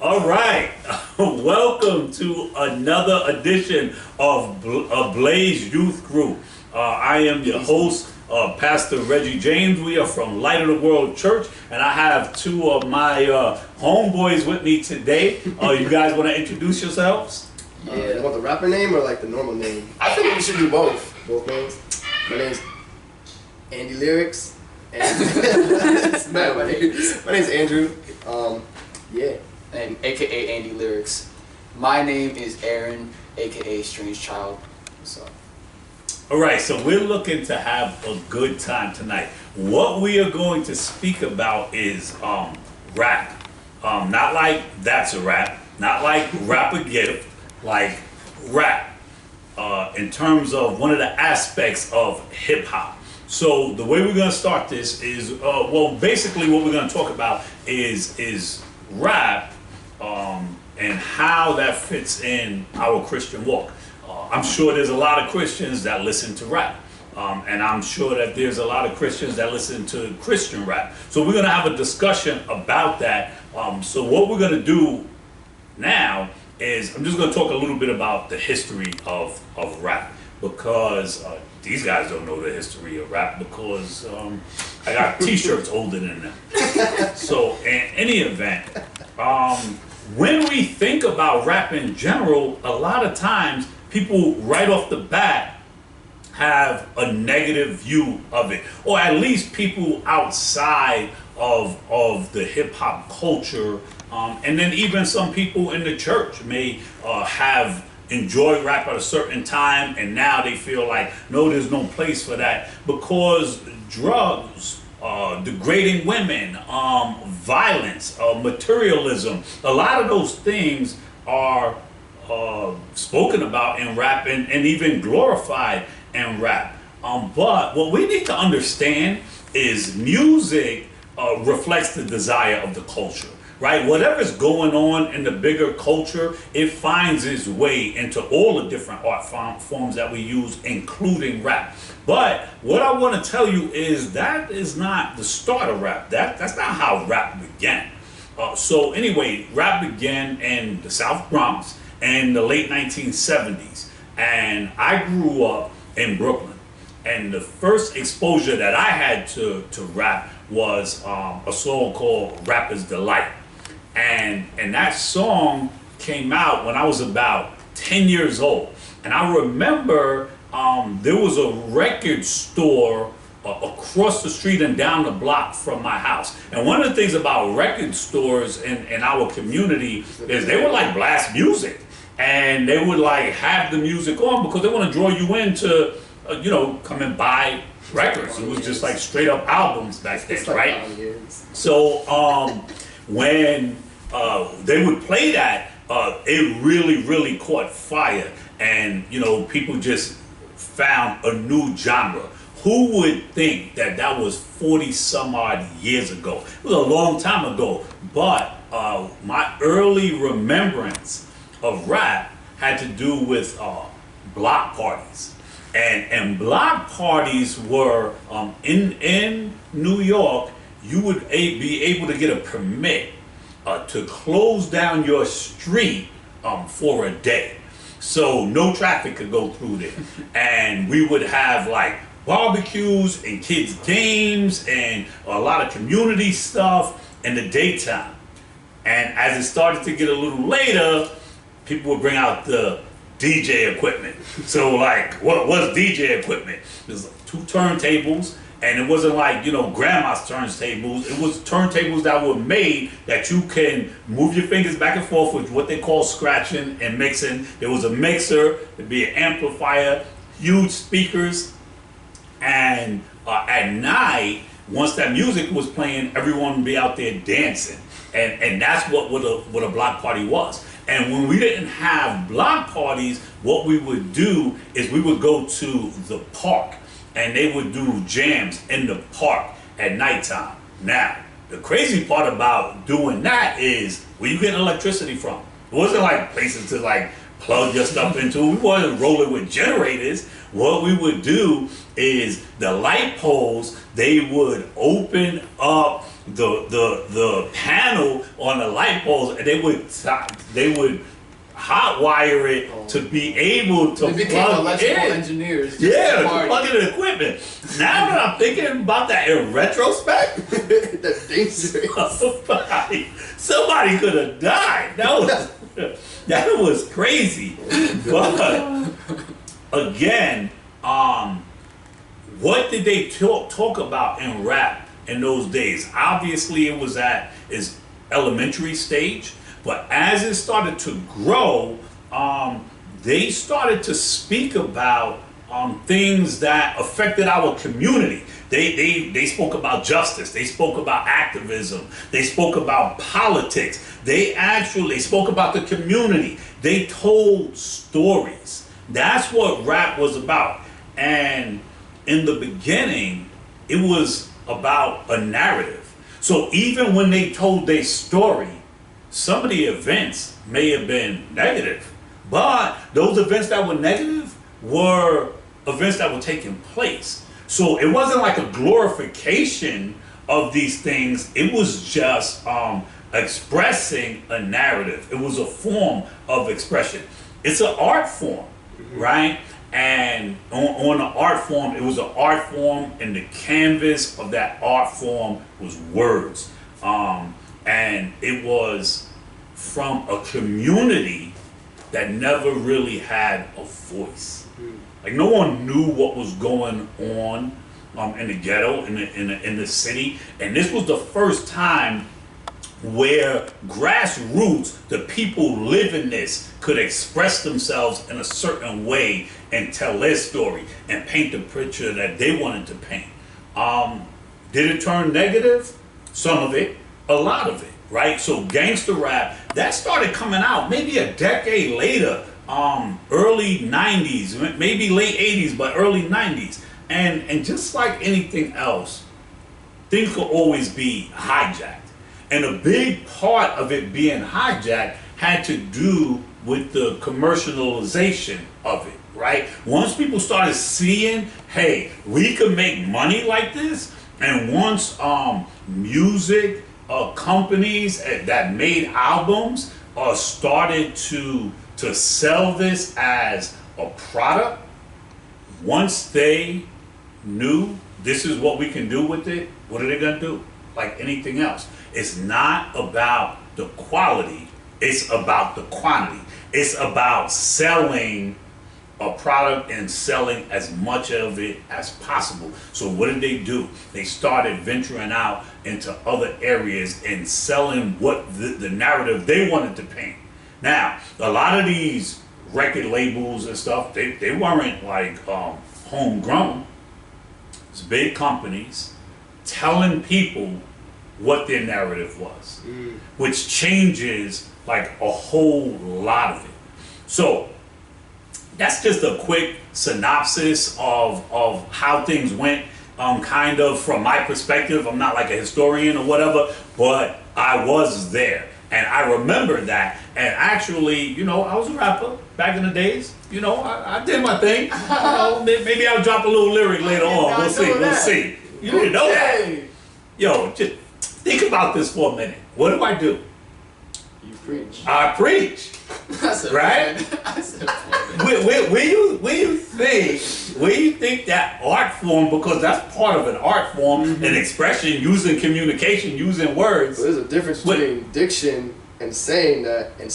All right, welcome to another edition of Blaze Youth Group. I am your host, Pastor Reggie James. We are from Light of the World Church, and I have two of my homeboys with me today. You guys want to introduce yourselves? You want the rapper name or like the normal name? I think we should do both. Both names. My name's Andy Lyrics. And my name's Andrew. Yeah. And AKA Andy Lyrics. My name is Aaron, AKA Strange Child. So. All right, so we're looking to have a good time tonight. What we are going to speak about is rap. Not like that's a rap, not like rap a gift, like rap. In terms of one of the aspects of hip hop. So the way we're going to start this is, basically what we're going to talk about is rap. And how that fits in our Christian walk. I'm sure there's a lot of Christians that listen to rap. And I'm sure that there's a lot of Christians that listen to Christian rap. So we're going to have a discussion about that. So what we're going to do now is I'm just going to talk a little bit about the history of rap. Because these guys don't know the history of rap because I got t-shirts older than them. So in any event, when we think about rap in general, a lot of times people right off the bat have a negative view of it, or at least people outside of the hip hop culture, and then even some people in the church may have enjoyed rap at a certain time, and now they feel like no, there's no place for that because drugs. Degrading women, violence, materialism. A lot of those things are spoken about in rap and even glorified in rap. But what we need to understand is music reflects the desire of the culture. Right? Whatever's going on in the bigger culture, it finds its way into all the different art forms that we use, including rap. But what I want to tell you is that is not the start of rap. That's not how rap began. So anyway, rap began in the South Bronx in the late 1970s. And I grew up in Brooklyn. And the first exposure that I had to rap was a song called Rapper's Delight. And that song came out when I was about 10 years old. And I remember there was a record store across the street and down the block from my house. And one of the things about record stores in our community is they would like blast music. And they would like have the music on because they want to draw you in to, come and buy records. It was just like straight up albums back then, right? So when they would play that, it really caught fire. And, people just found a new genre. Who would think that that was 40 some odd years ago? It was a long time ago. But my early remembrance of rap had to do with block parties. And block parties were in New York. You would be able to get a permit to close down your street for a day. So no traffic could go through there. And we would have like barbecues and kids games and a lot of community stuff in the daytime. And as it started to get a little later, people would bring out the DJ equipment. So like, what was DJ equipment? There's like 2 turntables. And it wasn't like, grandma's turntables. It was turntables that were made that you can move your fingers back and forth with what they call scratching and mixing. There was a mixer, there'd be an amplifier, huge speakers. And at night, once that music was playing, everyone would be out there dancing. And that's what a block party was. And when we didn't have block parties, what we would do is we would go to the park. And they would do jams in the park at nighttime. Now, the crazy part about doing that is where you getting electricity from. It wasn't like places to like plug your stuff into. We wasn't rolling with generators. What we would do is the light poles, they would open up the panel on the light poles, and they would hot wire it to be able to They became plug electrical in. engineers. Yeah, to plug in the equipment. Now that I'm thinking about that in retrospect, That's dangerous. somebody could have died. That was crazy. But again, what did they talk about in rap in those days? Obviously, it was at its elementary stage, but as it started to grow, they started to speak about things that affected our community. They spoke about justice. They spoke about activism. They spoke about politics. They spoke about the community. They told stories. That's what rap was about. And in the beginning, it was about a narrative. So even when they told their story, some of the events may have been negative, but those events that were negative were events that were taking place. So it wasn't like a glorification of these things. It was just expressing a narrative. It was a form of expression. It's an art form, right? And on the art form, it was an art form, and the canvas of that art form was words. And it was from a community that never really had a voice. Like no one knew what was going on in the ghetto, in the city, and this was the first time where grassroots, the people living this, could express themselves in a certain way and tell their story and paint the picture that they wanted to paint. Did it turn negative? Some of it, a lot of it, right? So gangster rap, that started coming out maybe a decade later, early 90s, maybe late 80s, but early 90s. And just like anything else, things could always be hijacked. And a big part of it being hijacked had to do with the commercialization of it, right? Once people started seeing, hey, we could make money like this, and once music companies that made albums started to sell this as a product, once they knew this is what we can do with it, what are they gonna do? Like anything else. It's not about the quality, it's about the quantity. It's about selling a product and selling as much of it as possible. So what did they do? They started venturing out into other areas and selling what the narrative they wanted to paint. Now, a lot of these record labels and stuff, they weren't like homegrown. It's big companies telling people what their narrative was, which changes like a whole lot of it. So that's just a quick synopsis of how things went, kind of from my perspective. I'm not like a historian or whatever, but I was there. And I remember that. And actually, you know, I was a rapper back in the days. You know, I did my thing. You know, maybe I'll drop a little lyric later on. We'll see. We'll see. You didn't know that. Yo, just think about this for a minute. What do I do? You preach. I preach. Right? Where you think that art form, because that's part of an art form, an expression, using communication, using words. But there's a difference between diction and saying that and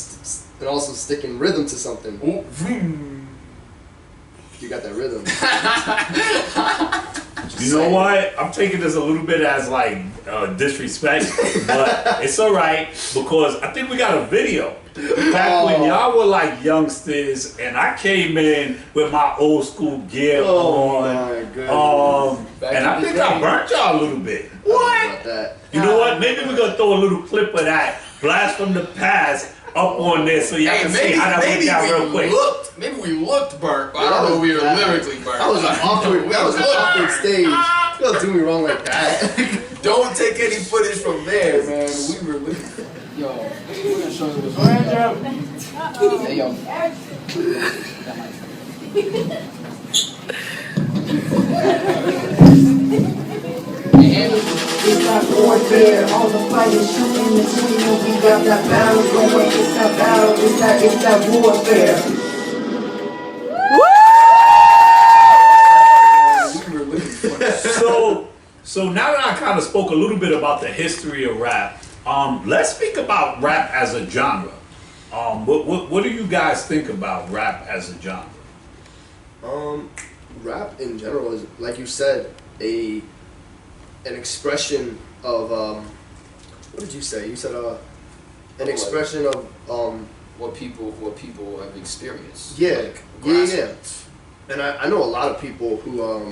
also sticking rhythm to something. You got that rhythm. You know what? I'm taking this a little bit as like disrespect, but it's all right because I think we got a video back when y'all were like youngsters, and I came in with my old school gear on. My goodness. And I think I burnt y'all a little bit. What? That. You know what? Maybe we're gonna throw a little clip of that blast from the past up on there so y'all can see how that went down real quick. Maybe we looked burnt, but I don't know if we were lyrically burnt. That was an awkward stage. Don't do me wrong like that. Don't take any footage from there, man. We were looking. Yo, we're gonna show you what's Hey, yo. It's that warfare, all the fighting, shooting and shooting. We got that battle going. It's that battle. It's that warfare. So now that I kind of spoke a little bit about the history of rap, let's speak about rap as a genre. What do you guys think about rap as a genre? Rap in general is, like you said, an expression of what did you say? You said an expression of what people have experienced. Yeah, like, yeah. And I know a lot of people who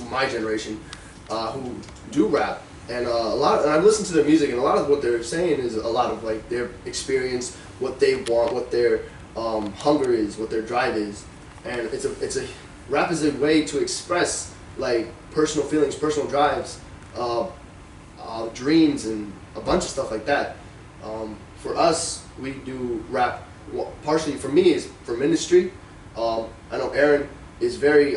my generation who do rap, and and I've listened to their music, and a lot of what they're saying is a lot of like their experience, what they want, what their hunger is, what their drive is, and it's a rap is a way to express like personal feelings, personal drives, dreams, and a bunch of stuff like that. For us, we do rap partially for me is for ministry. I know Aaron is very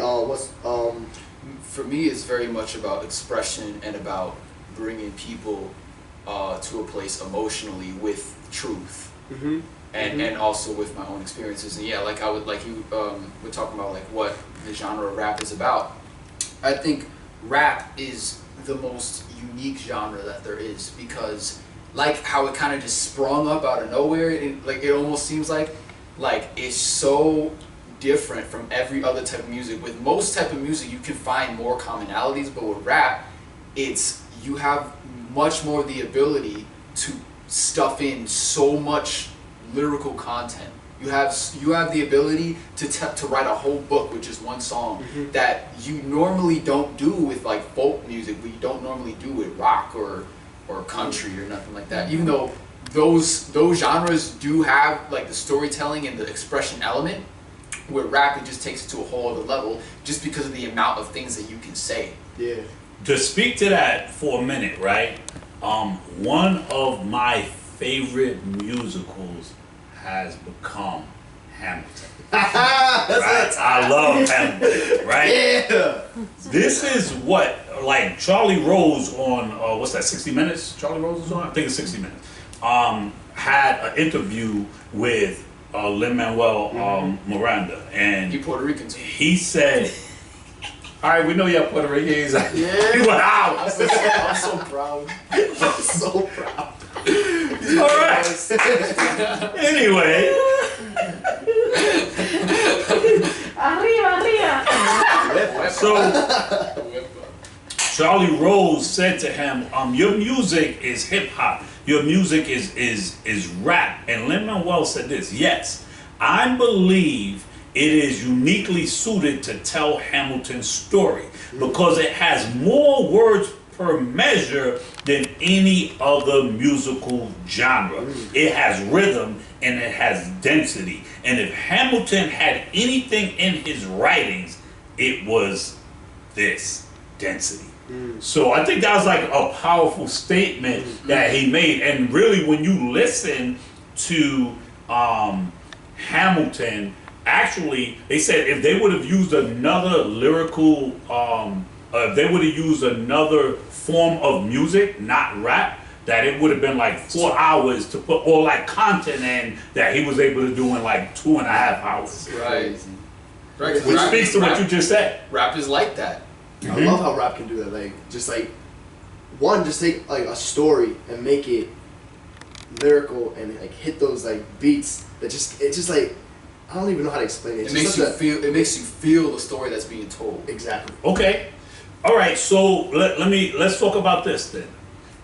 For me, it's very much about expression and about bringing people to a place emotionally with truth, and also with my own experiences. And yeah, like I would like you were talking about like what the genre of rap is about. I think rap is the most unique genre that there is because like how it kind of just sprung up out of nowhere. It almost seems like it's so different from every other type of music. With most type of music you can find more commonalities, but with rap you have much more the ability to stuff in so much lyrical content. You have the ability to write a whole book with just one song that you normally don't do with like folk music, but you don't normally do with rock or country or nothing like that. Even though those genres do have like the storytelling and the expression element, where rap it just takes it to a whole other level just because of the amount of things that you can say. Yeah. To speak to that for a minute, right? One of my favorite musicals has become Hamilton. Right? I love Hamilton, right? Yeah. This is what, like Charlie Rose on, what's that, 60 Minutes? Charlie Rose is on? I think it's 60 Minutes. Had an interview with Lin-Manuel Miranda, and You Puerto Rican too. he said, all right, we know you're Puerto Ricans. Yeah. He went out. I'm so proud. I'm so proud. All right. Anyway. Arriba. So Charlie Rose said to him, your music is hip hop. Your music is rap. And Lin-Manuel said this, yes, I believe it is uniquely suited to tell Hamilton's story because it has more words per measure than any other musical genre. It has rhythm and it has density. And if Hamilton had anything in his writings, it was this density. So I think that was like a powerful statement that he made. And really, when you listen to Hamilton, actually, they said if they would have used another lyrical, if they would have used another form of music, not rap, that it would have been like 4 hours to put all that content in that he was able to do in like 2.5 hours. Right. Right. Which speaks to what you just said. Rap is like that. I love how rap can do that. Like, just take like a story and make it lyrical and like hit those like beats that it's just like I don't even know how to explain it. It makes you feel the story that's being told. Exactly. Okay. All right. So let's talk about this then.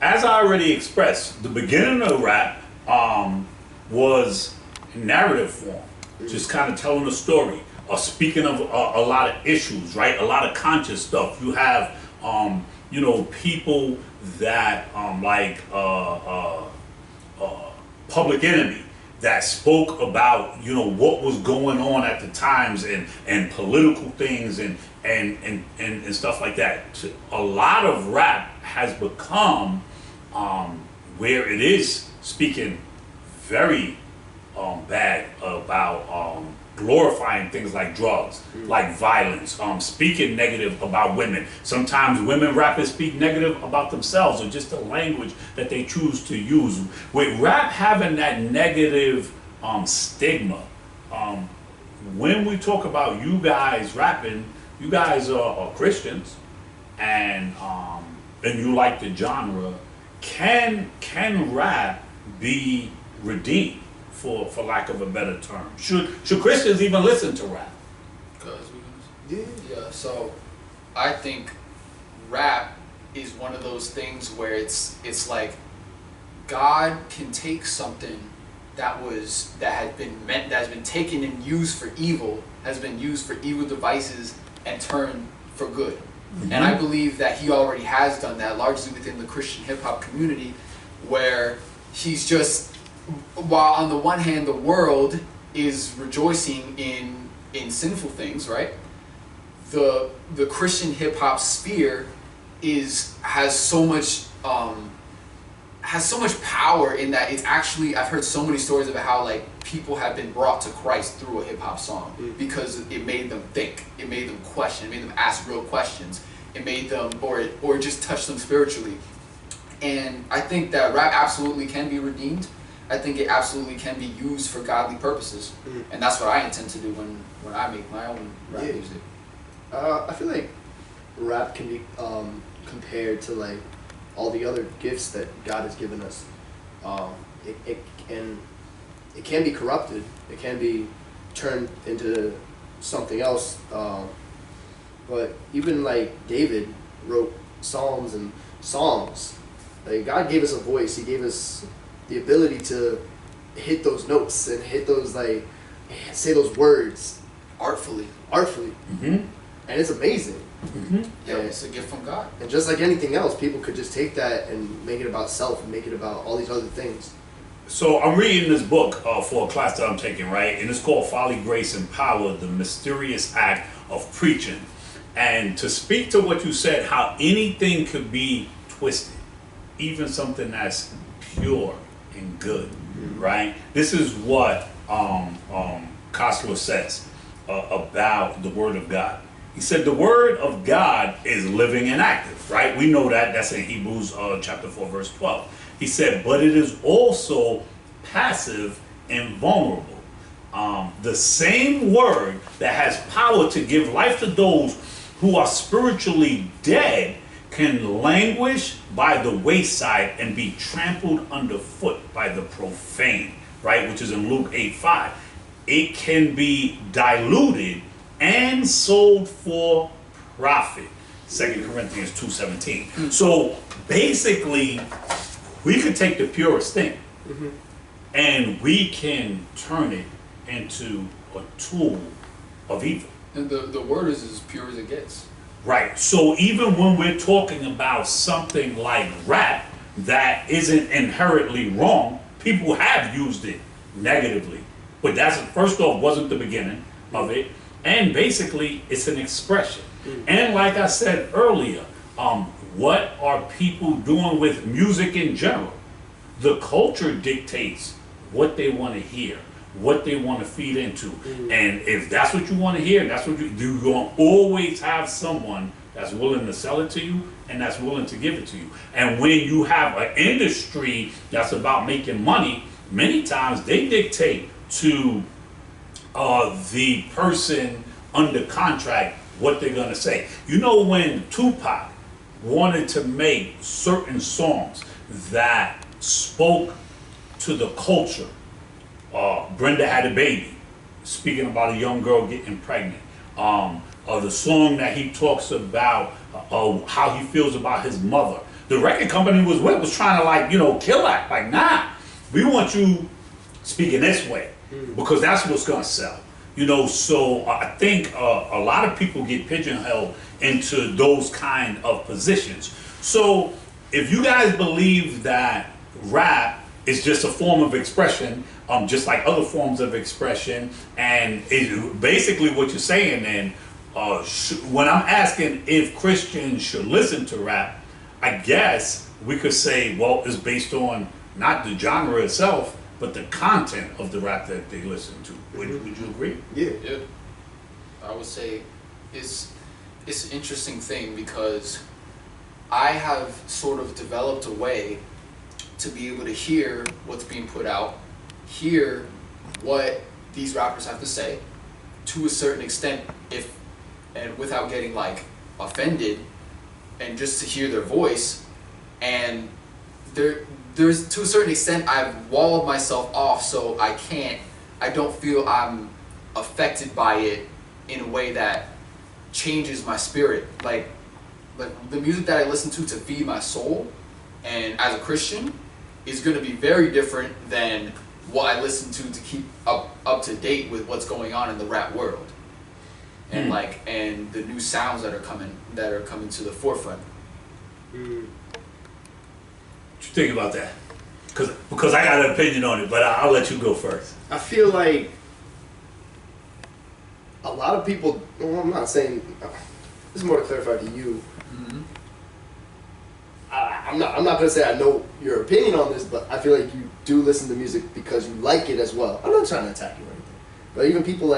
As I already expressed, the beginning of rap was narrative form, just kind of telling a story. Speaking of a lot of issues, right? A lot of conscious stuff. You have, people that Public Enemy that spoke about, what was going on at the times and political things and and stuff like that. A lot of rap has become where it is speaking very bad about glorifying things like drugs, like violence, speaking negative about women. Sometimes women rappers speak negative about themselves or just the language that they choose to use. With rap having that negative stigma, when we talk about you guys rapping, you guys are Christians, and you like the genre. Can rap be redeemed, for lack of a better term? Should Christians even listen to rap? Yeah. So I think rap is one of those things where it's like God can take something that has been taken and used for evil, has been used for evil devices, and turned for good. Mm-hmm. And I believe that he already has done that, largely within the Christian hip hop community, where he's just, while on the one hand the world is rejoicing in sinful things, right? The Christian hip hop sphere has so much power in that it's actually, I've heard so many stories about how like people have been brought to Christ through a hip hop song because it made them think, it made them question, it made them ask real questions, it made them or just touch them spiritually. And I think that rap absolutely can be redeemed. I think it absolutely can be used for godly purposes, and that's what I intend to do when I make my own rap music. I feel like rap can be compared to like all the other gifts that God has given us. It can be corrupted. It can be turned into something else. But even like David wrote psalms and songs. Like God gave us a voice. He gave us the ability to hit those notes and hit those, like, say those words Artfully. Mm-hmm. And it's amazing. Mm-hmm. Yeah, it's a gift from God. And just like anything else, people could just take that and make it about self and make it about all these other things. So I'm reading this book for a class that I'm taking, right? And it's called Folly, Grace, and Power, The Mysterious Act of Preaching. And to speak to what you said, how anything could be twisted, even something that's pure and good, right? This is what Costler says about the Word of God. He said the Word of God is living and active, right? We know that. That's in Hebrews chapter 4, verse 12. He said, but it is also passive and vulnerable. The same Word that has power to give life to those who are spiritually dead can languish by the wayside and be trampled underfoot by the profane, right? Which is in Luke 8:5. It can be diluted and sold for profit. 2 Corinthians 2:17. So basically, we could take the purest thing and we can turn it into a tool of evil. And the word is as pure as it gets. Right. So even when we're talking about something like rap that isn't inherently wrong, people have used it negatively. But that's, first off, wasn't the beginning of it. And basically, it's an expression. And like I said earlier, what are people doing with music in general? The culture dictates what they want to hear, what they want to feed into. And if that's what you want to hear, that's what you're going to always have someone that's willing to sell it to you and that's willing to give it to you. And when you have an industry that's about making money, many times they dictate to the person under contract what they're going to say. You know, when Tupac wanted to make certain songs that spoke to the culture, Brenda Had a Baby, speaking about a young girl getting pregnant. The song that he talks about how he feels about his mother. The record company was trying to, like, kill that. Like, nah, we want you speaking this way because that's what's gonna sell. So I think a lot of people get pigeonholed into those kind of positions. So if you guys believe that rap is just a form of expression, just like other forms of expression, and basically what you're saying then, when I'm asking if Christians should listen to rap, I guess we could say, well, it's based on not the genre itself, but the content of the rap that they listen to. Would you agree? Yeah. Yeah. I would say it's an interesting thing because I have sort of developed a way to be able to hear what's being put out, hear what these rappers have to say to a certain extent, and without getting like offended, and just to hear their voice. And there's to a certain extent I've walled myself off, so I don't feel I'm affected by it in a way that changes my spirit. Like the music that I listen to feed my soul, and as a Christian, is going to be very different than what I listen to keep up to date with what's going on in the rap world, and and the new sounds that are coming to the forefront. What you think about that? Because I got an opinion on it, but I'll let you go first. I feel like a lot of people, well, I'm not saying, this is more to clarify to you. I'm not going to say I know your opinion on this, but I feel like you do listen to music because you like it as well. I'm not trying to attack you or anything. But even people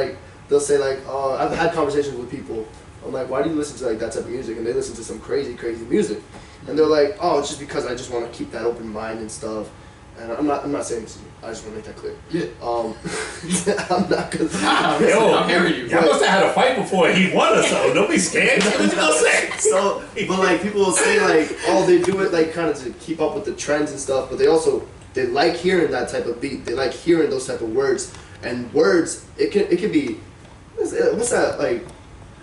they'll say oh, I've had conversations with people, I'm like, why do you listen to that type of music? And they listen to some crazy, crazy music. And they're like, oh, it's just because I just want to keep that open mind and stuff. And I'm not saying this to you. I just want to make that clear. Yeah. I'm not gonna. I'm hearing you. Y'all must have had a fight before he won or something. Don't be scared. What you gonna say? So, but people will say oh, they do it kind of to keep up with the trends and stuff. But they like hearing that type of beat. They like hearing those type of words. And words, it can be. What's that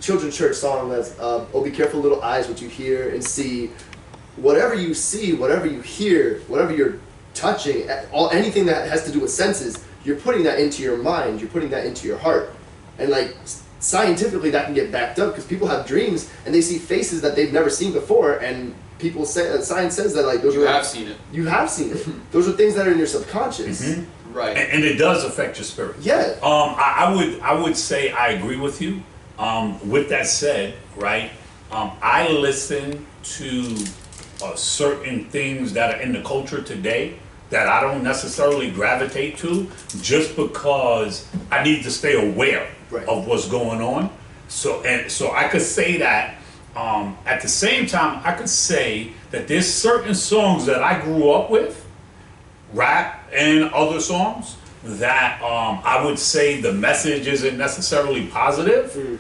children's church song that's oh, be careful, little eyes, what you hear and see. Whatever you see, whatever you hear, whatever you're touching, anything that has to do with senses, you're putting that into your mind, you're putting that into your heart. And scientifically that can get backed up because people have dreams and they see faces that they've never seen before, and people say, science says that those You have seen it. You have seen it. Those are things that are in your subconscious. Mm-hmm. Right. And it does affect your spirit. Yeah. I would say I agree with you. With that said, right, I listen to certain things that are in the culture today that I don't necessarily gravitate to just because I need to stay aware of what's going on. So I could say that. At the same time, I could say that there's certain songs that I grew up with, rap and other songs, that I would say the message isn't necessarily positive.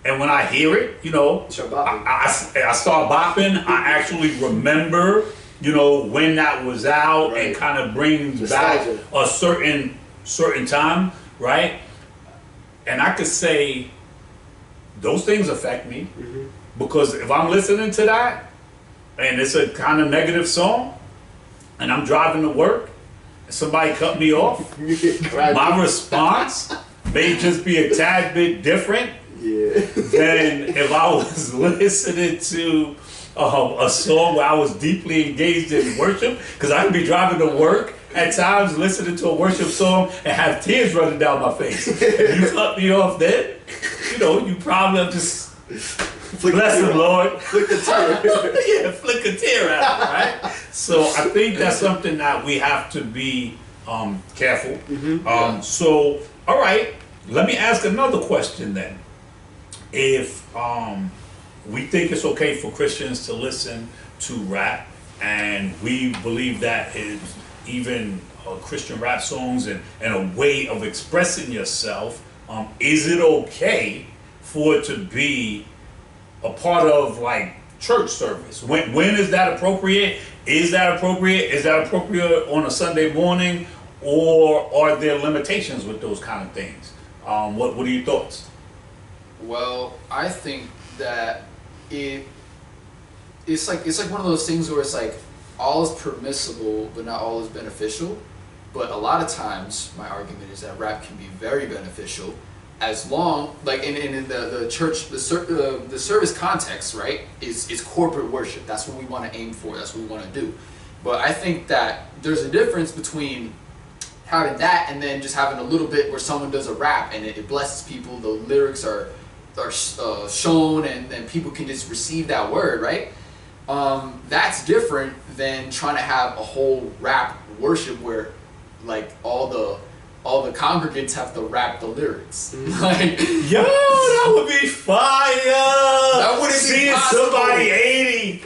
And when I hear it, I start bopping. I actually remember, when that was out, and kind of brings back a certain time, right? And I could say those things affect me because if I'm listening to that and it's a kind of negative song and I'm driving to work and somebody cut me off, my response may just be a tad bit different than if I was listening to a song where I was deeply engaged in worship, because I could be driving to work at times listening to a worship song and have tears running down my face. If you cut me off then, you probably have just bless the Lord. Flick a tear. Yeah, flick a tear out, right? So I think that's something that we have to be careful. So, all right, let me ask another question then. If we think it's okay for Christians to listen to rap, and we believe that is even Christian rap songs and a way of expressing yourself, is it okay for it to be a part of church service? When is that appropriate? Is that appropriate? Is that appropriate on a Sunday morning, or are there limitations with those kind of things? What are your thoughts? Well, I think that it's like one of those things where it's all is permissible but not all is beneficial. But a lot of times my argument is that rap can be very beneficial as long in the church, the service context, right, is corporate worship. That's what we want to aim for. That's what we want to do. But I think that there's a difference between having that, and then just having a little bit where someone does a rap and it blesses people. The lyrics are shown, and people can just receive that word, right? That's different than trying to have a whole rap worship where, like, all the congregants have to rap the lyrics. Like, Yo, that would be fire. That wouldn't be Seeing possible. somebody 80.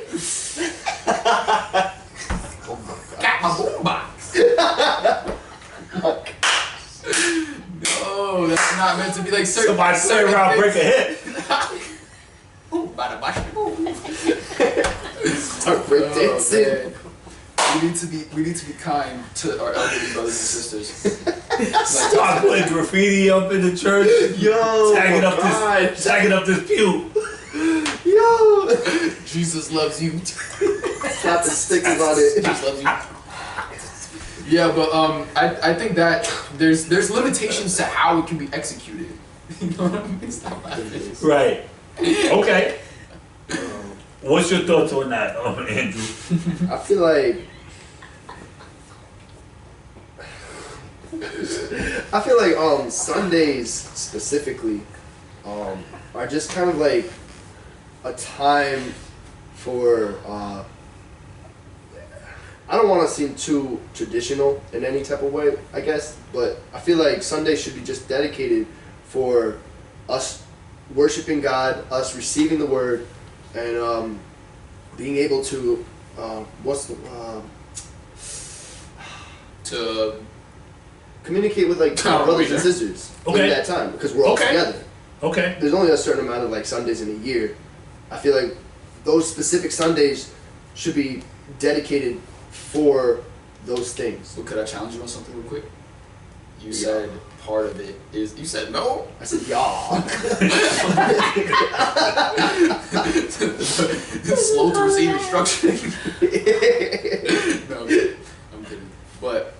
got my boombox. No, that's not meant to be like certain. Somebody say around, break a hip. Bada bash. Start breakdancing. We need to be kind to our elderly brothers and sisters. Like, Start putting graffiti up in the church. Yo, tagging up this pew. Yo. Jesus loves you. Slap the stickers on it. Jesus loves you. Yeah, but I think that there's limitations to how it can be executed. You know what I mean? Stop laughing. Right. Okay. What's your thoughts on that, Andrew? I feel like Sundays specifically are just kind of like a time for I don't want to seem too traditional in any type of way, I guess, but I feel like Sunday should be just dedicated for us worshiping God, us receiving the word, and being able to To communicate with like our brothers and sisters Okay. in that time, because we're all Okay. together. Okay. There's only a certain amount of like Sundays in a year. I feel like those specific Sundays should be dedicated for those things. So could I challenge you on something real quick? You Yeah. said part of it is. You said no. I said, y'all. Slow to receive instruction. No, I'm kidding. But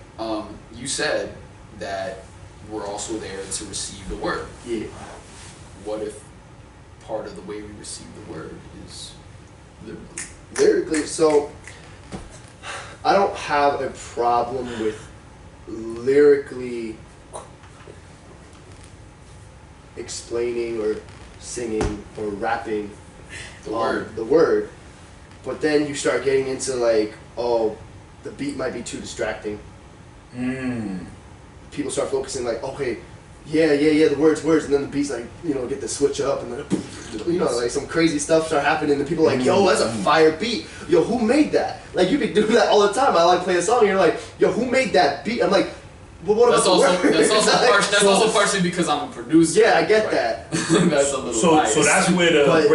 you said that we're also there to receive the word. Yeah. What if part of the way we receive the word is literally? Lyrically, so I don't have a problem with lyrically explaining or singing or rapping The word. but then you start getting into like, oh, the beat might be too distracting. People start focusing like, okay, yeah, the words, and then the beats like, get the switch up, and then, like some crazy stuff start happening, and people are like, yo, that's a fire beat. Yo, who made that? Like, you be doing that all the time. I like playing a song, and you're like, yo, who made that beat? I'm like, well, what That's about the also words? that's also partially because I'm a producer. Yeah, I get Right. that. That's a little So biased. that's where the But-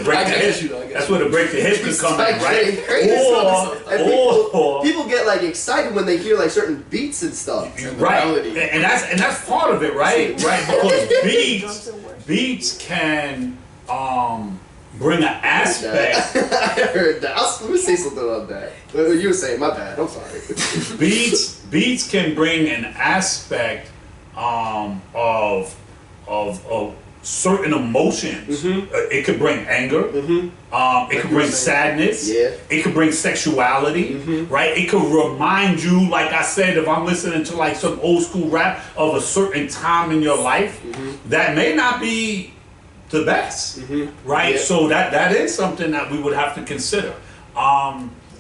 break I the get hip. you, though, I get That's you. where the break the hip can come in, Like, right? crazy stuff. And Or people get like excited when they hear like certain beats and stuff. right, melody. and that's part of it, right? Right, because beats can bring an aspect. I heard that. Let me say something on that. What you were saying, my bad. I'm sorry. Beats can bring an aspect of certain emotions. It could bring anger. It could bring sadness. Yeah. It could bring sexuality. Right. It could remind you, like I said, if I'm listening to like some old school rap of a certain time in your life that may not be the best. Right. Yeah. So that is something that we would have to consider.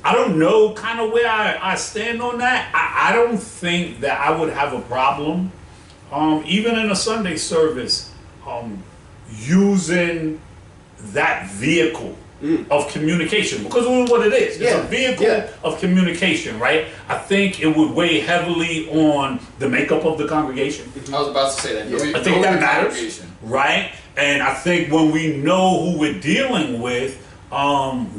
I don't know kind of where I stand on that. I don't think that I would have a problem, even in a Sunday service, using that vehicle of communication, because of what it is. It's Yeah, a vehicle yeah. of communication, right? I think it would weigh heavily on the makeup of the congregation. I was about to say that. Yeah. I think that matters, Congregation. right? And I think when we know who we're dealing with,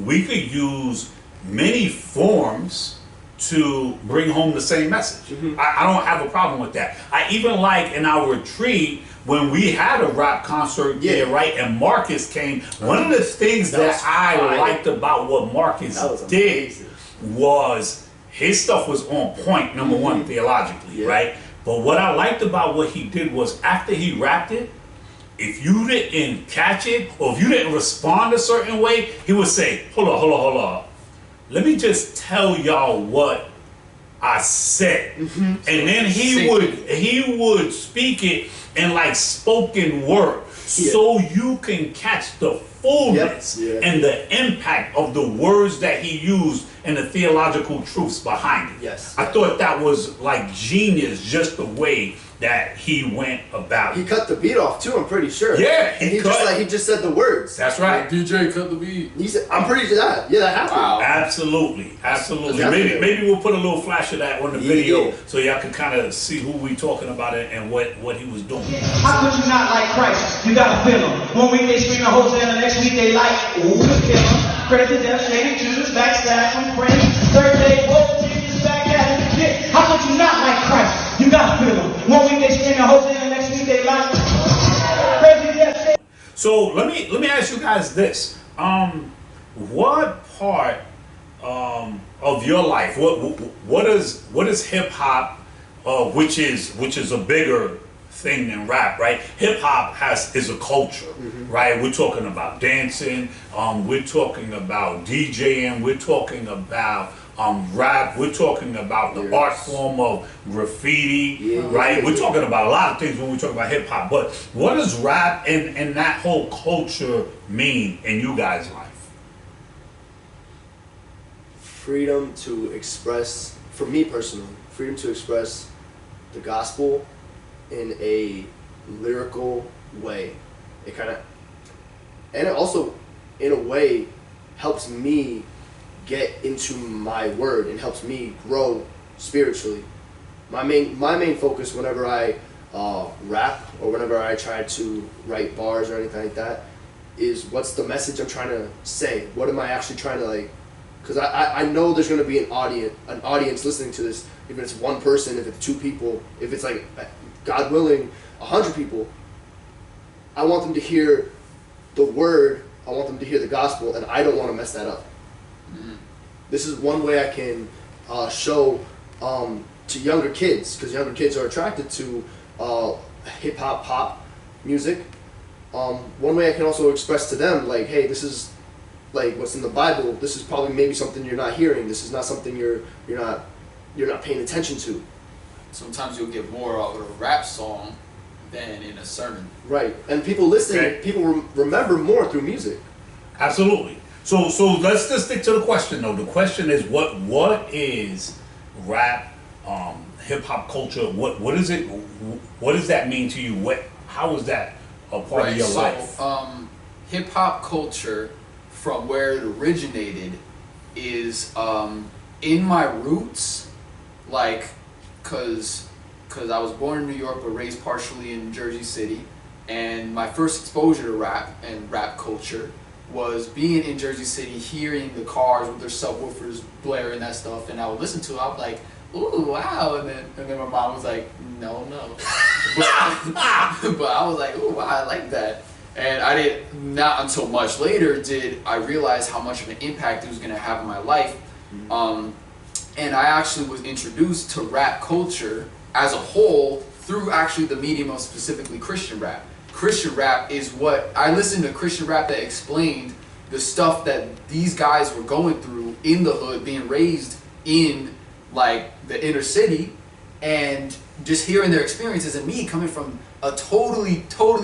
we could use many forms to bring home the same message. I don't have a problem with that. I even like in our retreat when we had a rap concert there, right? And Marcus came. One of the things That was that I fire. liked about what Marcus That was did amazing. was his stuff was on point, number one, theologically, Yeah. right? But what I liked about what he did was after he rapped it, if you didn't catch it or if you didn't respond a certain way, he would say, hold on. Let me just tell y'all what I said. Mm-hmm. And then he would speak it in like spoken word, so you can catch the fullness and the impact of the words that he used and the theological truths behind it. Yes. I thought that was like genius, just the way that he went about He it. cut the beat off too, I'm pretty sure. Yeah, And he he just said the words. That's right. DJ cut the beat. He said, I'm pretty sure that. Yeah, that happened. Wow. Absolutely. Definitely. Maybe we'll put a little flash of that on the video Yeah. so y'all can kind of see who we talking about it and what he was doing. How could you not like Christ? You gotta feel him. One week they screaming Hosanna, next week they like, ooh, kill him. Crazy, death, shady Jews, backstab, from friends. Third day, whoa, Jesus back at it again. How could you not like Christ? You gotta feel him. One week they screaming Hosanna, next week they like, crazy, death, shady. So let me ask you guys this: what part of your life, what is hip hop, which is a bigger thing than rap, right? Hip hop is a culture, right? We're talking about dancing, we're talking about DJing, we're talking about rap, we're talking about the art form of graffiti, right? We're talking about a lot of things when we talk about hip hop. But what does rap and that whole culture mean in you guys' life? Freedom to express, for me personally, freedom to express the gospel in a lyrical way. And it also, in a way, helps me get into my word and helps me grow spiritually. My main focus whenever I rap or whenever I try to write bars or anything like that is what's the message I'm trying to say? What am I actually trying to like? Because I know there's going to be an audience listening to this, if it's one person, if it's two people, if it's like, God willing, 100 people. I want them to hear the word, I want them to hear the gospel, and I don't want to mess that up. This is one way I can show to younger kids, because younger kids are attracted to hip hop, pop music. One way I can also express to them, like, hey, this is like what's in the Bible. This is probably maybe something you're not hearing. This is not something you're not paying attention to. Sometimes you'll get more out of a rap song than in a sermon. Right, and people listening, people remember more through music. Absolutely. So let's just stick to the question though. The question is what is rap, hip hop culture? What is it? What does that mean to you? How is that a part of your life? Hip hop culture, from where it originated, is in my roots, like, cause I was born in New York but raised partially in Jersey City, and my first exposure to rap and rap culture was being in Jersey City, hearing the cars with their subwoofers blaring that stuff, and I would listen to it. I'm like, ooh, wow, and then my mom was like, no, but I was like, ooh, wow, I like that. And I didn't, not until much later did I realize how much of an impact it was going to have in my life. And I actually was introduced to rap culture as a whole through actually the medium of specifically Christian rap. Christian rap is what, I listened to Christian rap that explained the stuff that these guys were going through in the hood, being raised in like the inner city, and just hearing their experiences, and me coming from a totally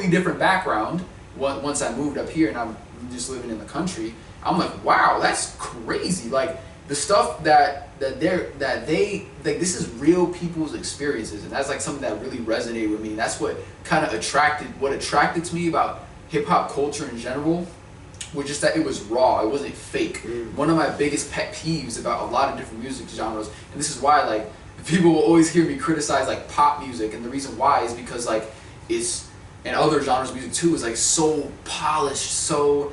different background. Once I moved up here and I'm just living in the country, I'm like, wow, that's crazy. Like the stuff that they like, this is real people's experiences, and that's like something that really resonated with me. And that's what kind of attracted to me about hip hop culture in general, was just that it was raw, it wasn't fake. One of my biggest pet peeves about a lot of different music genres, and this is why like people will always hear me criticize like pop music, and the reason why is because like it's, and other genres of music too, is like so polished, so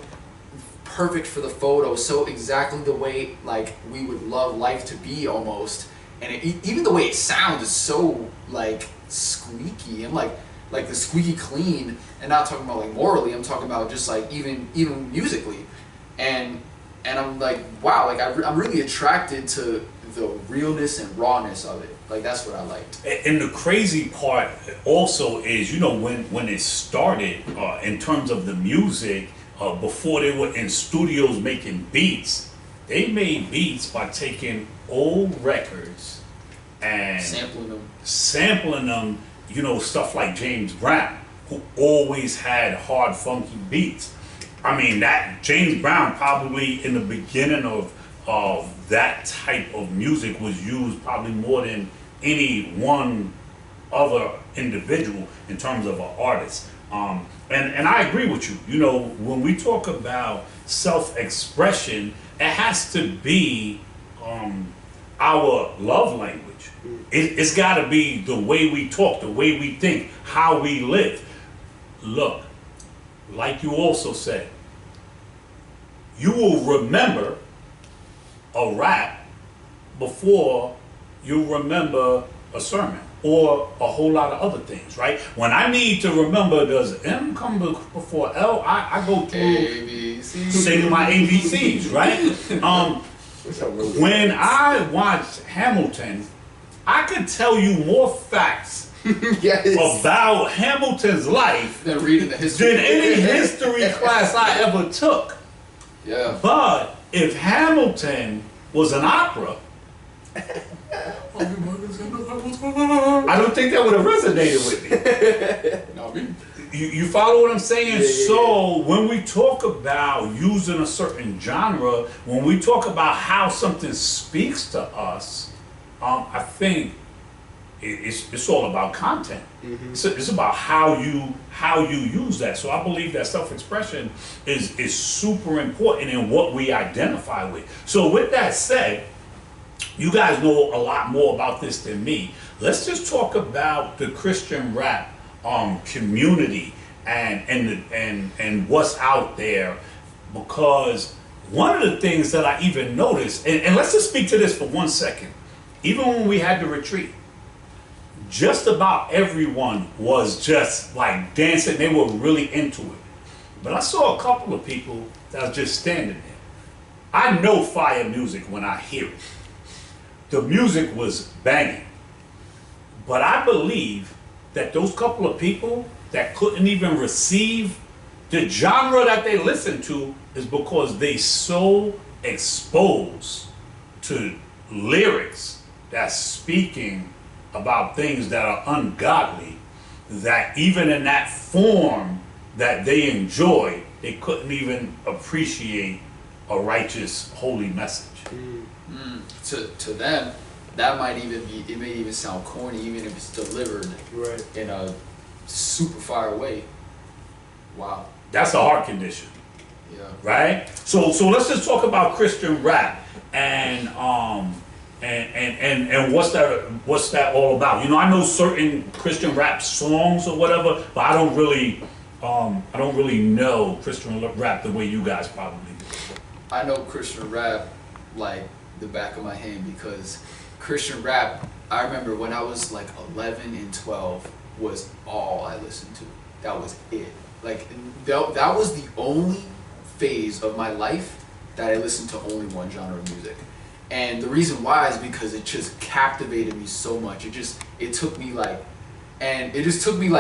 perfect for the photo, so exactly the way like we would love life to be almost, and even the way it sounds is so like squeaky. I'm like the squeaky clean, and not talking about like morally, I'm talking about just like even musically, and I'm like, wow, like I'm really attracted to the realness and rawness of it. Like that's what I liked. And the crazy part also is, you know, when it started in terms of the music, before they were in studios making beats, they made beats by taking old records and sampling them. you know, stuff like James Brown, who always had hard, funky beats. I mean, that James Brown probably in the beginning of that type of music was used probably more than any one other individual in terms of an artist. And I agree with you. You know, when we talk about self-expression, it has to be our love language. It's got to be the way we talk, the way we think, how we live. Look, like you also said, you will remember a rap before you remember a sermon or a whole lot of other things, right? When I need to remember, does M come before L? I go through singing my ABCs, right? When I watched Hamilton, I could tell you more facts about Hamilton's life than reading the history than any history class I ever took. Yeah. But if Hamilton was an opera, I don't think that would have resonated with me. Not me. You follow what I'm saying? Yeah. So when we talk about using a certain genre, when we talk about how something speaks to us, I think it's all about content. It's about how you use that. So I believe that self-expression is super important in what we identify with. So with that said, you guys know a lot more about this than me. Let's just talk about the Christian rap community and what's out there, because one of the things that I even noticed, and let's just speak to this for 1 second. Even when we had the retreat, just about everyone was just like dancing. They were really into it. But I saw a couple of people that was just standing there. I know fire music when I hear it. The music was banging. But I believe that those couple of people that couldn't even receive the genre that they listened to is because they so exposed to lyrics that's speaking about things that are ungodly, that even in that form that they enjoy, they couldn't even appreciate a righteous, holy message. To them, that might even be, it may even sound corny, even if it's delivered in a super far way. Wow. That's a heart condition. Yeah. Right? So let's just talk about Christian rap and what's that all about? You know, I know certain Christian rap songs or whatever, but I don't really know Christian rap the way you guys probably do. I know Christian rap like the back of my hand, because Christian rap, I remember when I was like 11 and 12 was all I listened to. That was it. Like that was the only phase of my life that I listened to only one genre of music. And the reason why is because it just captivated me so much. It took me like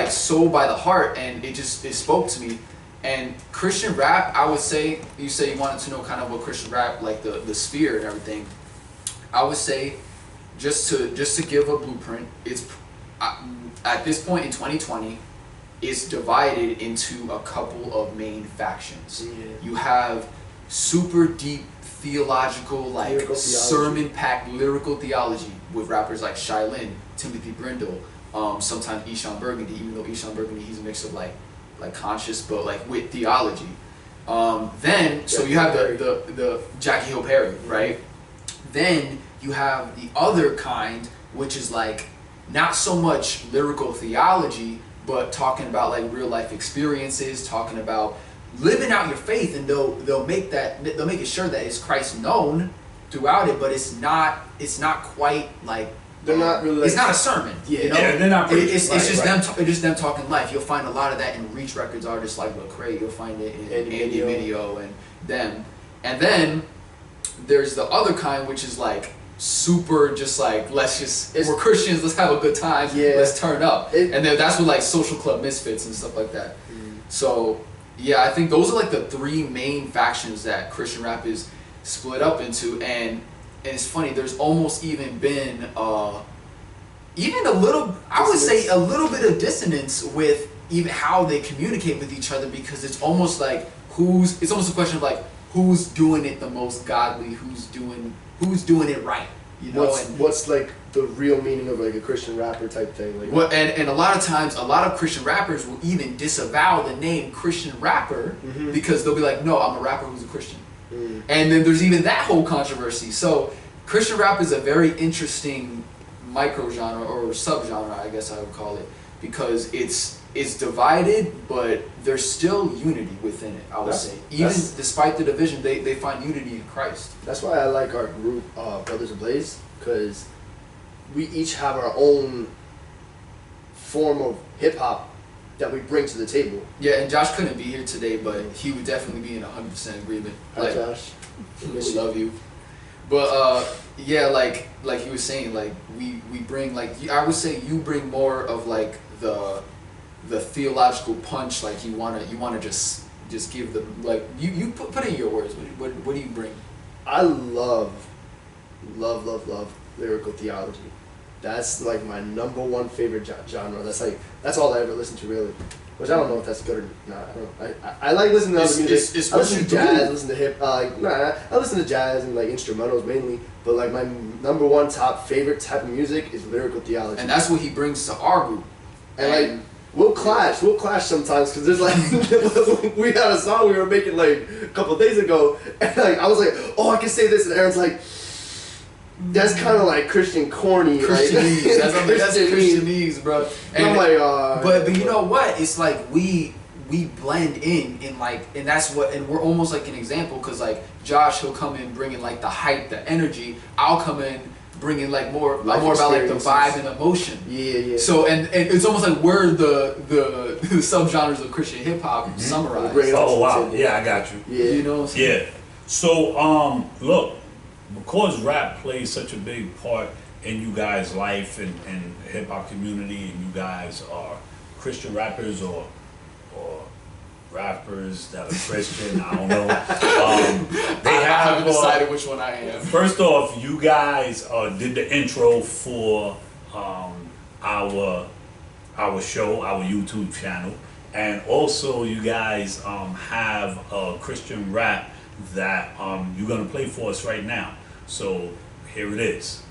so by the heart, and it spoke to me. And Christian rap, I would say, you say you wanted to know kind of what Christian rap, like the sphere and everything. I would say, just to give a blueprint, it's at this point in 2020, it's divided into a couple of main factions. Yeah. You have super deep theological, like sermon-packed lyrical theology with rappers like Shai Linne, Timothy Brindle, sometimes Eshon Burgundy, even though Eshon Burgundy, he's a mix of like conscious, but like with theology. Then, so you have the Jackie Hill Perry, right? Then you have the other kind, which is like not so much lyrical theology, but talking about like real life experiences, talking about living out your faith, and they'll make it sure that it's Christ known throughout it, but it's not quite like they're not really. It's not a sermon. Yeah, you know? yeah, they're not. It's just them talking life. You'll find a lot of that in Reach Records artists like Lecrae. You'll find it in Andy Mineo and them. And then there's the other kind, which is like super just like we're Christians, let's have a good time, let's turn up. And then that's with like Social Club Misfits and stuff like that. So yeah, I think those are like the three main factions that Christian rap is split up into. And it's funny, there's almost even been even a little, I would say a little bit of dissonance with even how they communicate with each other, because it's almost like it's almost a question of like who's doing it the most godly, who's doing it right, you know. What's like the real meaning of like a Christian rapper type thing, like what, and a lot of times a lot of Christian rappers will even disavow the name Christian rapper because they'll be like, no, I'm a rapper who's a Christian. And then there's even that whole controversy. So Christian rap is a very interesting micro genre or subgenre, I guess I would call it, because it's divided, but there's still unity within it, I would say. Even despite the division, they find unity in Christ. That's why I like our group, Brothers Ablaze, because we each have our own form of hip hop that we bring to the table. Yeah, and Josh couldn't be here today, but he would definitely be in 100% agreement. Hi, Josh. We love you. But yeah, like he was saying, like we bring, like, I would say you bring more of like the theological punch. Like you wanna just give them, like, you put in your words. What do you bring? I love lyrical theology. That's like my number one favorite genre. That's all I ever listen to, really. Which I don't know if that's good or not. I don't know. I like listening to other music. It's I listen to jazz, listen to hip. I listen to jazz and like instrumentals mainly. But like my number one top favorite type of music is lyrical theology. And that's what he brings to our group. And like we'll clash sometimes, because there's like we had a song we were making like a couple of days ago, and like I was like, oh, I can say this, and Aaron's like, that's kind of like Christian corny. Christianese. That's Christianese, bro. And I'm like, but you know what? It's like we blend in like, and that's what, and we're almost like an example, because like Josh, he'll come in bringing like the hype, the energy. I'll come in bringing like more about like the vibe and emotion. Yeah. So and it's almost like we're the subgenres of Christian hip hop summarized. Oh wow, yeah, I got you. Yeah, you know. Yeah. So look, because rap plays such a big part in you guys' life and hip hop community, and you guys are Christian rappers or rappers that are Christian, I don't know. They I haven't decided which one I am. First off, you guys did the intro for our show, our YouTube channel, and also you guys have a Christian rap that you're gonna play for us right now. So here it is.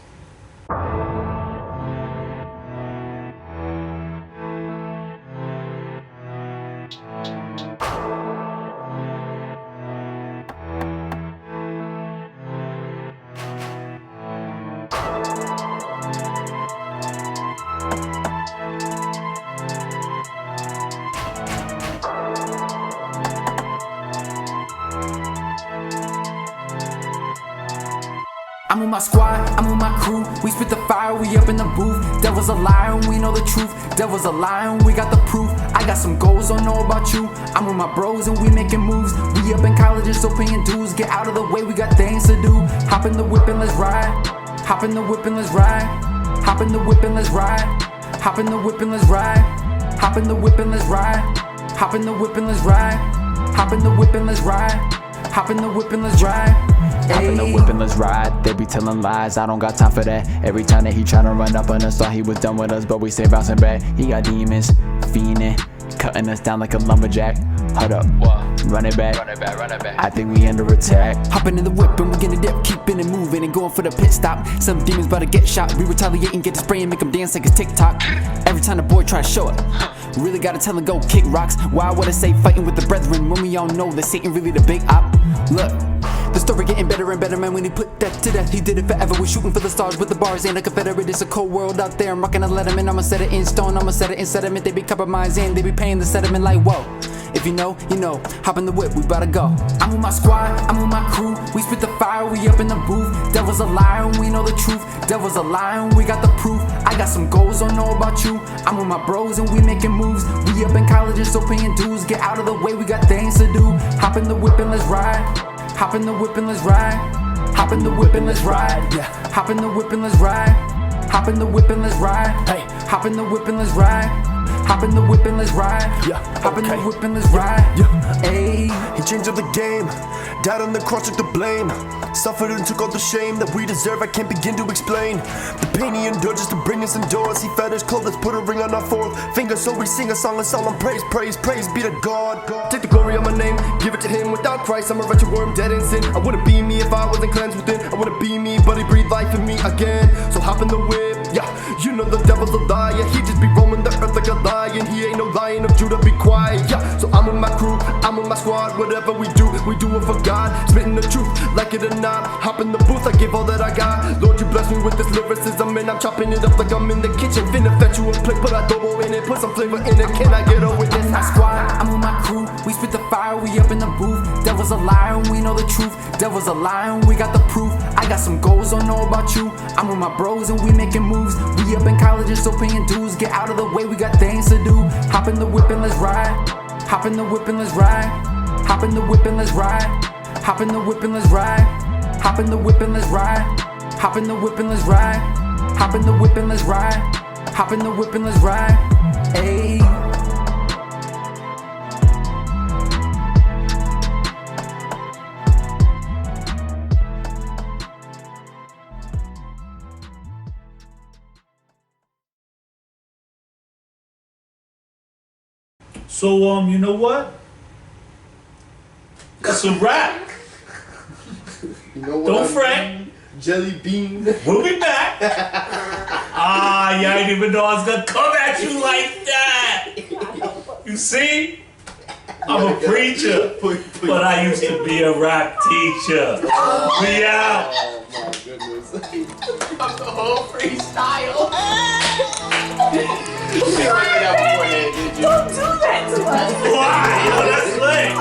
I'm with my squad, I'm with my crew. We spit the fire, we up in the booth. Devil's a liar and we know the truth. Devil's a liar and we got the proof. I got some goals, don't know about you. I'm with my bros and we making moves. We up in colleges, so paying dues. Get out of the way, we got things to do. Hop in the whip and let's ride. Hop in the whip and let's ride. Hop in the whip and let's ride. Hop in the whip and let's ride. Hop in the whip and let's ride. Hop in the whip and let's ride. Hop in the whip and let's ride. Hop in the whip and let's ride. Hop in the whip and let's ride. They be telling lies, I don't got time for that. Every time that he tryna run up on us, thought he was done with us, but we stay bouncing back. He got demons, fiending, cutting us down like a lumberjack. Hold up, run it back. I think we under attack. Hopping in the whip and we gonna dip, keeping it moving and going for the pit stop. Some demons about to get shot, we retaliate and get the spray and make them dance like it's TikTok. Every time the boy try to show up, really gotta tell him go kick rocks. Why would I say fighting with the brethren when we all know that Satan really the big op? Look, the story getting better and better, man, when he put that to death. He did it forever, we're shooting for the stars with the bars. Ain't a Confederate, it's a cold world out there. I'm rocking a letterman, I'ma set it in stone, I'ma set it in sediment. They be compromising, they be paying the sediment like whoa. If you know, you know, hop in the whip, we bout to go. I'm with my squad, I'm with my crew. We spit the fire, we up in the booth. Devil's a liar and we know the truth. Devil's a liar and we got the proof. I got some goals, don't know about you. I'm with my bros and we making moves. We up in colleges, so paying dues. Get out of the way, we got things to do. Hop in the whip and let's ride. Hop in the whip and let's ride. Hop in the whip and let's ride. Yeah. Hop in the whip and let's ride. Hop in the whip and let's ride. Hey. Hop in the whip and let's ride. Hop in the whip and let's ride. Yeah. Hop in the whip and let's ride. Yeah. Hey. He changed up the game. Died on the cross, took the blame. Suffered and took all the shame that we deserve, I can't begin to explain. The pain he endured just to bring us indoors. He fed his clothes, put a ring on our fourth finger. So we sing a song of solemn praise, praise, praise be to God. Take the glory of my name, give it to him. Without Christ, I'm a wretched worm, dead in sin. I wouldn't be me if I wasn't cleansed within. I wouldn't be me, but he breathed life in me again. So hop in the whip, yeah. You know the devil's a liar, he just be roaming the earth like a lion. He ain't no lion of Judah, be quiet, yeah. So I'm with my crew, I'm with my squad. Whatever we do it for God. Spitting the truth, like it or not. Hop in the booth, I give all that I got. Lord, you bless me with this lyricism, and I'm chopping it up like I'm in the kitchen. Finna fetch you a plate, put adobo in it, put some flavor in it. Can I get a witness? I'm with my squad, I'm with my crew. We spit the fire, we up in the booth. Devil's a liar, and we know the truth. Devil's a liar, and we got the proof. I got some goals, don't know about you. I'm with my bros, and we making moves. We up in college and still paying dues. Get out of the way, we got things to do. Hop in the whip and let's ride. Hop in the whip and let's ride. Hop in the whip and let's ride. Hop in the whip and let's ride. Hop in the whip and let's ride. Hop in the whip and let's ride. Hop in the whip and let's ride. Hop in the whip and let's ride. Ayy. So, you know what? That's a wrap. You know what? Don't fret. Jelly bean. We'll be back. Ah, you ain't even know I was gonna come at you like that. You see? I'm a preacher, but I used to be a rap teacher. We out. Oh my goodness. The whole freestyle. Don't do that to us. Why? Yo, that's lit.